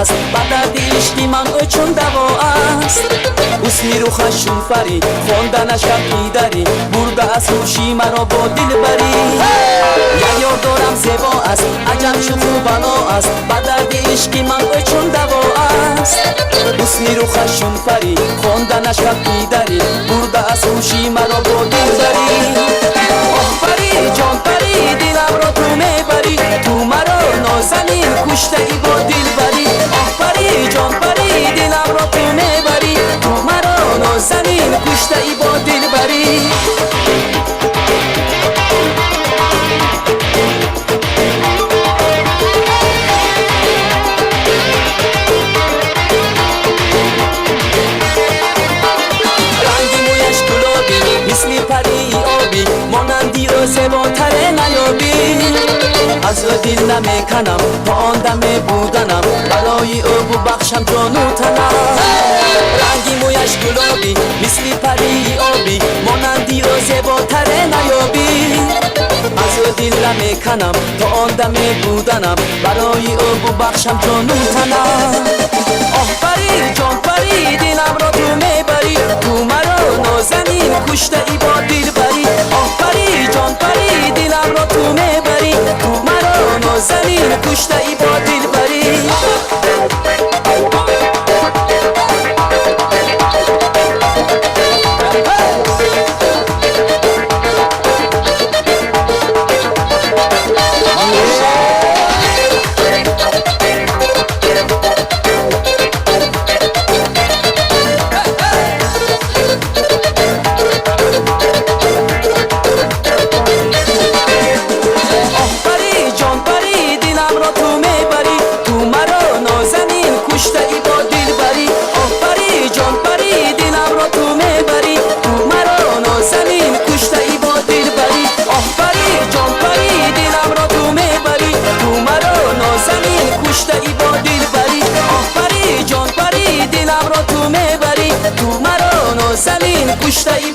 است با درد عشقی من چون دوا است حسنی رو خشون فری خوندنش کم داری برده از هوشی مرا با دل بری یک یار دارم زیبا است عجب شد و بلا است با درد عشقی من چون دوا است حسنی رو خشون فری خوندنش کم داری برده از هوشی مرا با دل بری آفری جان پری دلم را تو میبری تو مرا نازنین کشته ای با دل بری آفری جان پری دلم را تو میبری تو مرا نازنین کشته ای با دل بری رنگی مویش گلابی مثل پری آبی مانندی را زیباتره نیابی از دل نمیکنم تا آن دم بودنم برای او ببخشم جان و تنم رنگی مویش گلابی مثل پری آبی مانندی را زیباتره نیابی از دل نمیکنم تا آن دم بودنم برای او ببخشم جان و تنم آفری جان پری دلم را تو میبری تو مرا نازنین کشته ای با دل بری آفری جان پری دلم را تو میبری تو مرا نازنین کشته ای با دل بری کشته ای